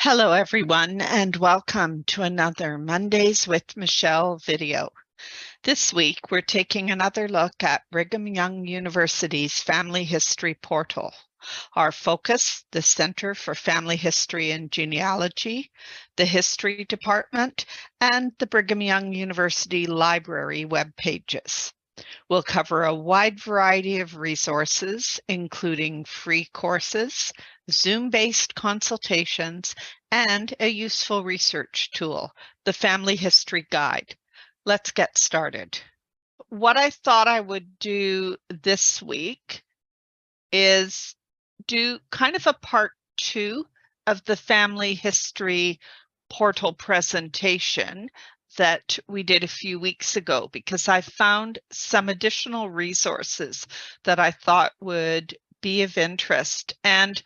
Hello, everyone, and welcome to another Mondays with Michele video. This week, we're taking another look at Brigham Young University's Family History portal. Our focus, the Center for Family History and Genealogy, the History Department, and the Brigham Young University Library web pages. We'll cover a wide variety of resources, including free courses, Zoom-based consultations, and a useful research tool, the Family History Guide. Let's get started. What I thought I would do this week is do kind of a part 2 of the Family History portal presentation that we did a few weeks ago, because I found some additional resources that I thought would be of interest. And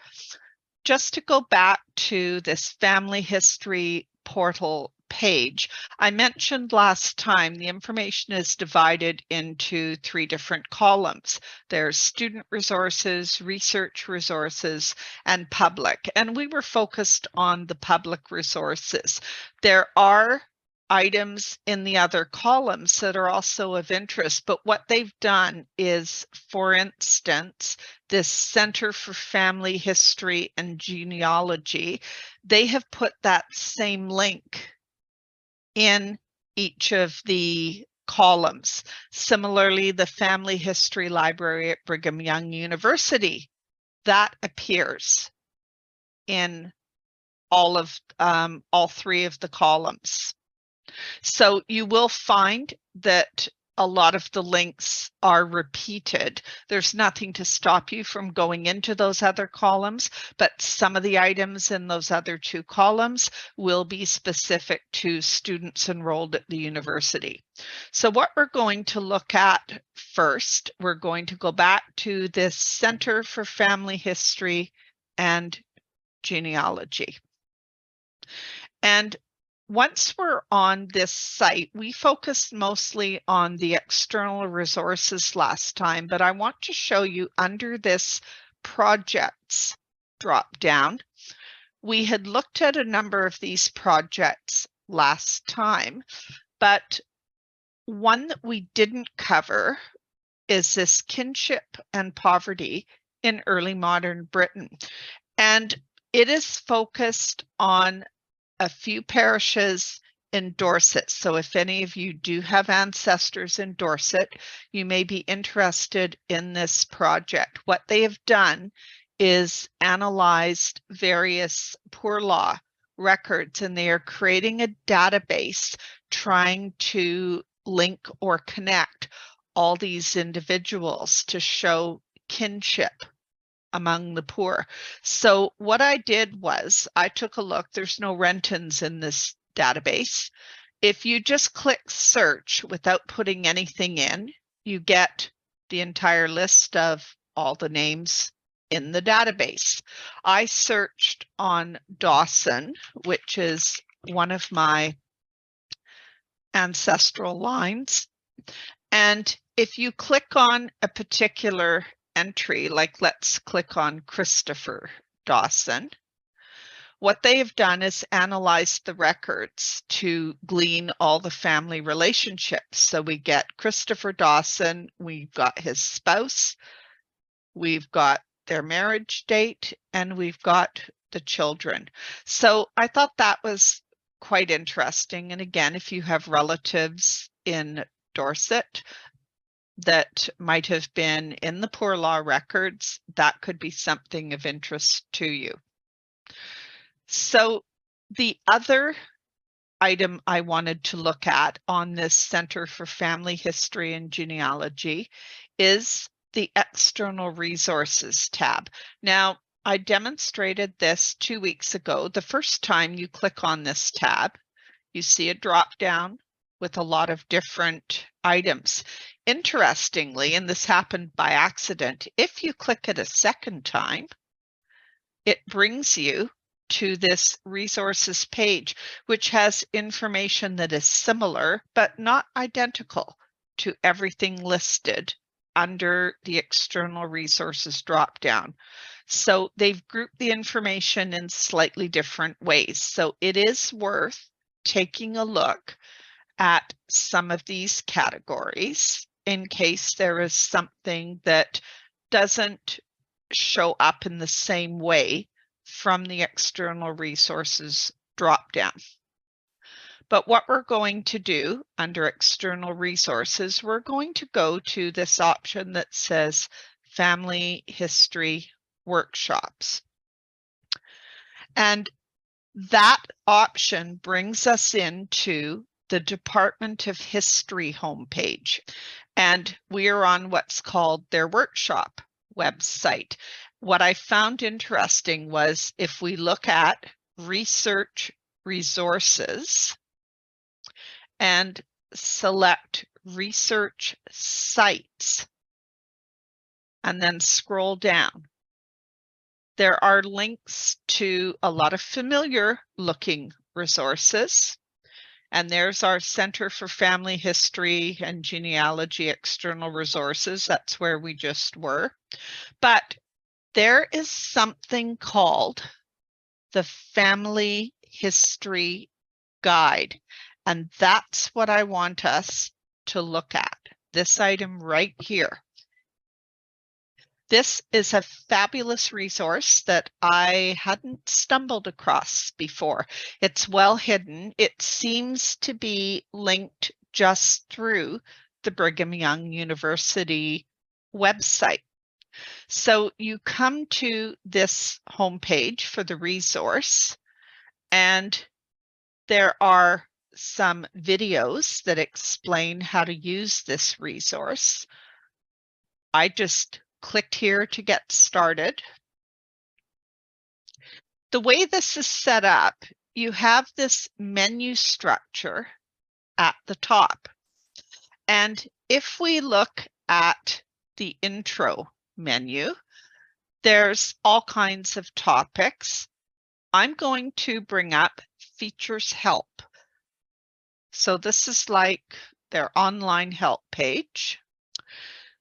just to go back to this Family History portal page, I mentioned last time the information is divided into 3 different columns. There's student resources, research resources, and public. And we were focused on the public resources. There are items in the other columns that are also of interest, but what they've done is, for instance, this Center for Family History and Genealogy, they have put that same link in each of the columns. Similarly, the Family History Library at Brigham Young University, that appears in all 3 of the columns. So you will find that a lot of the links are repeated. There's nothing to stop you from going into those other columns, but some of the items in those other 2 columns will be specific to students enrolled at the university. So what we're going to look at first, we're going to go back to this Center for Family History and Genealogy. And once we're on this site, we focused mostly on the external resources last time, but I want to show you under this projects drop down. We had looked at a number of these projects last time, but one that we didn't cover is this kinship and poverty in early modern Britain. And it is focused on a few parishes in Dorset. So if any of you do have ancestors in Dorset, you may be interested in this project. What they have done is analyzed various poor law records, and they are creating a database trying to link or connect all these individuals to show kinship among the poor. So what I did was I took a look. There's no Rentons in this database. If you just click search without putting anything in, you get the entire list of all the names in the database. I searched on Dawson, which is one of my ancestral lines. And if you click on a particular entry, like let's click on Christopher Dawson, what they have done is analyzed the records to glean all the family relationships. So we get Christopher Dawson, we've got his spouse, we've got their marriage date, and we've got the children. So I thought that was quite interesting. And again, if you have relatives in Dorset that might have been in the poor law records, that could be something of interest to you. So the other item I wanted to look at on this Center for Family History and Genealogy is the External Resources tab. Now, I demonstrated this 2 weeks ago. The first time you click on this tab, you see a drop down with a lot of different items. Interestingly, and this happened by accident, if you click it a second time, it brings you to this resources page, which has information that is similar but not identical to everything listed under the external resources dropdown. So they've grouped the information in slightly different ways. So it is worth taking a look at some of these categories in case there is something that doesn't show up in the same way from the external resources drop-down. But what we're going to do under external resources, we're going to go to this option that says Family History Workshops. And that option brings us into the Department of History homepage. And we are on what's called their workshop website. What I found interesting was if we look at research resources and select research sites and then scroll down, there are links to a lot of familiar looking resources. And there's our Center for Family History and Genealogy external resources. That's where we just were. But there is something called the Family History Guide. And that's what I want us to look at, this item right here. This is a fabulous resource that I hadn't stumbled across before. It's well hidden. It seems to be linked just through the Brigham Young University website. So you come to this homepage for the resource, and there are some videos that explain how to use this resource. I just clicked here to get started. The way this is set up, you have this menu structure at the top. And if we look at the intro menu, there's all kinds of topics. I'm going to bring up Features Help. So this is like their online help page.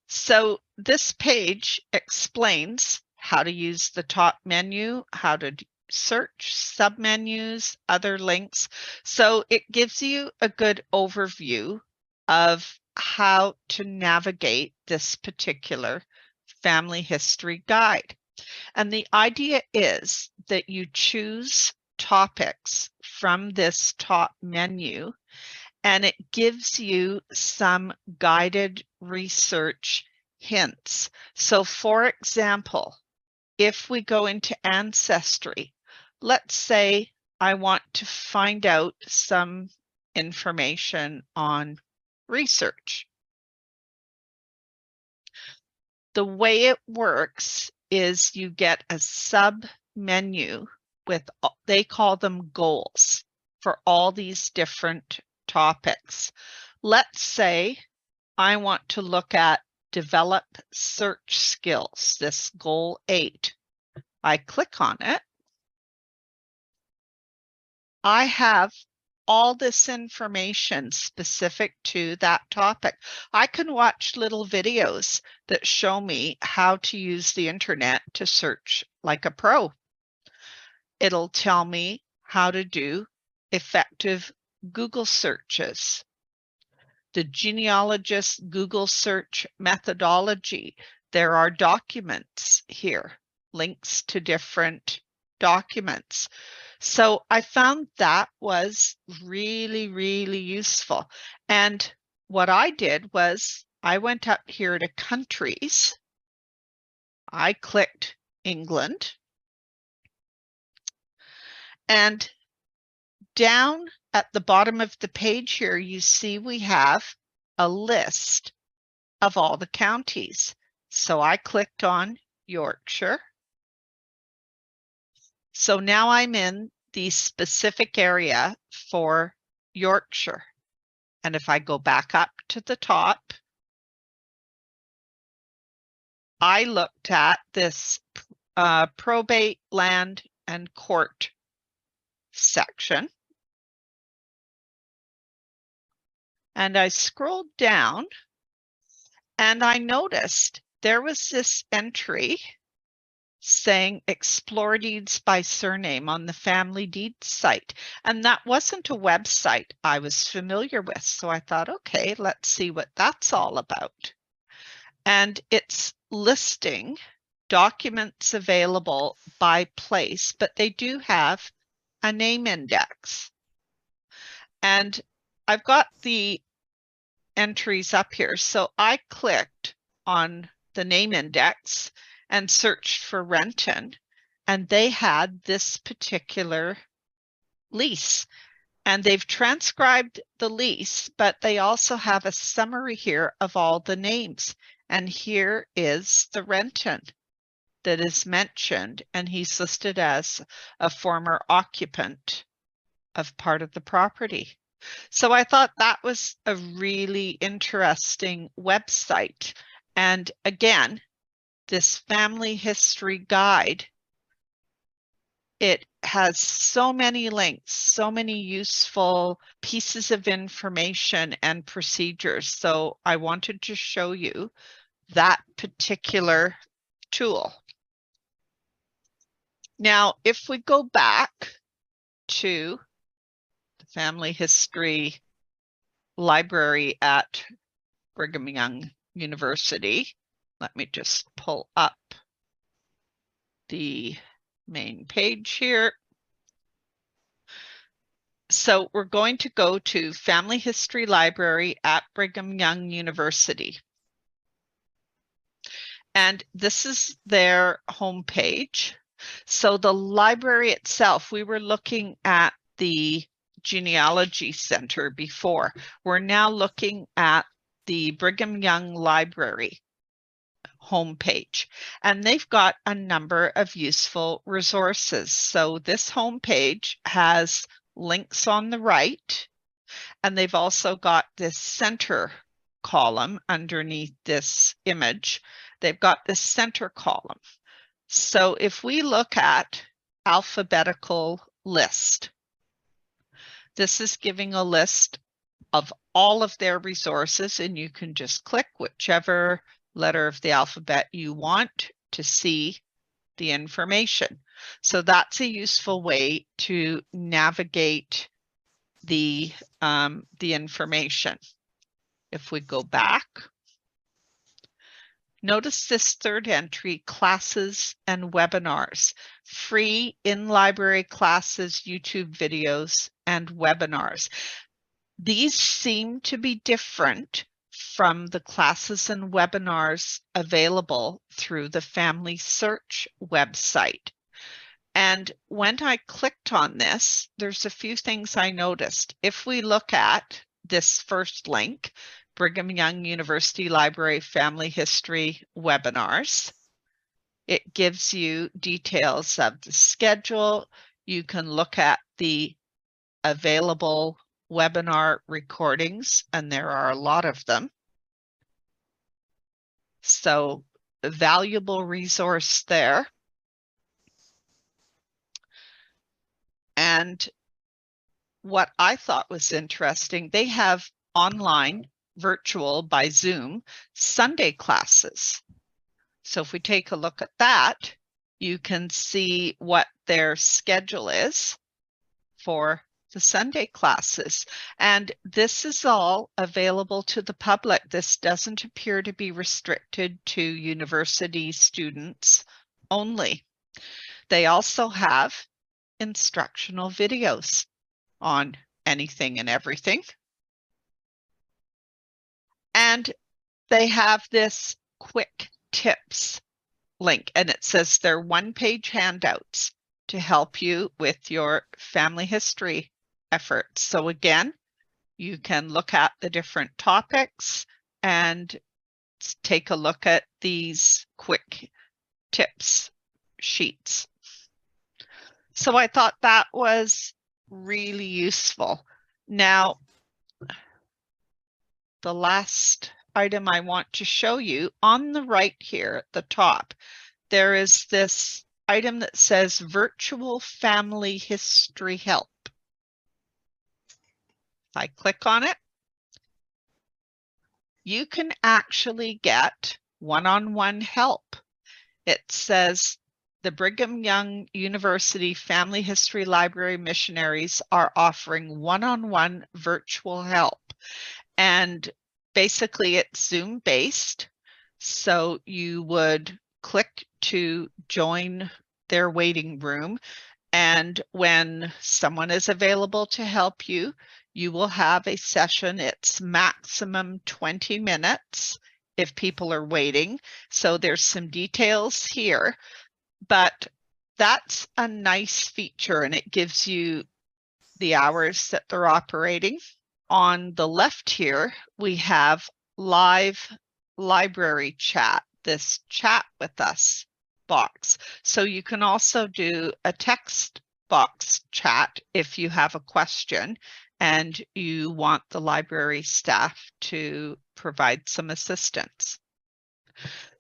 So this page explains how to use the top menu, how to search submenus, other links. So it gives you a good overview of how to navigate this particular family history guide. And the idea is that you choose topics from this top menu, and it gives you some guided research hints. So for example, if we go into Ancestry, let's say I want to find out some information on research. The way it works is you get a sub menu with, they call them goals for all these different topics. Let's say I want to look at develop search skills, this goal 8. I click on it. I have all this information specific to that topic. I can watch little videos that show me how to use the internet to search like a pro. It'll tell me how to do effective Google searches. The genealogist Google search methodology. There are documents here, links to different documents. So I found that was really, really useful. And what I did was I went up here to countries. I clicked England. And down at the bottom of the page here, you see we have a list of all the counties. So I clicked on Yorkshire. So now I'm in the specific area for Yorkshire. And if I go back up to the top, I looked at this probate, land, and court section. And I scrolled down and I noticed there was this entry saying explore deeds by surname on the family deeds site. And that wasn't a website I was familiar with. So I thought, okay, let's see what that's all about. And it's listing documents available by place, but they do have a name index. And I've got the entries up here. So I clicked on the name index and searched for Renton, and they had this particular lease. And they've transcribed the lease, but they also have a summary here of all the names. And here is the Renton that is mentioned, and he's listed as a former occupant of part of the property. So I thought that was a really interesting website. And again, this family history guide, it has so many links, so many useful pieces of information and procedures. So I wanted to show you that particular tool. Now, if we go back to the Family History Library at Brigham Young University, let me just pull up the main page here. So we're going to go to Family History Library at Brigham Young University. And this is their homepage. So the library itself, we were looking at the Genealogy Center before. We're now looking at the Brigham Young Library homepage, and they've got a number of useful resources. So this homepage has links on the right, and they've also got this center column underneath this image. They've got this center column. So if we look at alphabetical list, this is giving a list of all of their resources, and you can just click whichever letter of the alphabet you want to see the information. So that's a useful way to navigate the information. If we go back, notice this third entry, classes and webinars, free in-library classes, YouTube videos, and webinars. These seem to be different from the classes and webinars available through the Family Search website. And when I clicked on this, there's a few things I noticed. If we look at this first link, Brigham Young University Library Family History Webinars, it gives you details of the schedule. You can look at the available webinar recordings, and there are a lot of them. So a valuable resource there. And what I thought was interesting, they have online, virtual by Zoom, Sunday classes. So if we take a look at that, you can see what their schedule is for the Sunday classes. And this is all available to the public. This doesn't appear to be restricted to university students only. They also have instructional videos on anything and everything. And they have this quick tips link, and it says they're one-page handouts to help you with your family history efforts. So again, you can look at the different topics and take a look at these quick tips sheets. So I thought that was really useful. Now, the last item I want to show you, on the right here at the top, there is this item that says Virtual Family History Help. If I click on it, you can actually get one-on-one help. It says the Brigham Young University Family History Library missionaries are offering one-on-one virtual help. And basically it's Zoom based. So you would click to join their waiting room. And when someone is available to help you, you will have a session. It's maximum 20 minutes if people are waiting. So there's some details here, but that's a nice feature and it gives you the hours that they're operating. On the left here, we have live library chat, this chat with us box. So you can also do a text box chat if you have a question and you want the library staff to provide some assistance.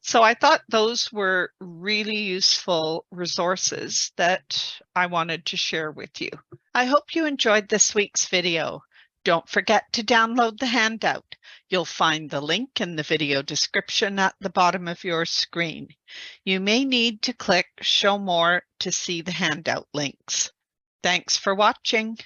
So I thought those were really useful resources that I wanted to share with you. I hope you enjoyed this week's video. Don't forget to download the handout. You'll find the link in the video description at the bottom of your screen. You may need to click Show More to see the handout links. Thanks for watching.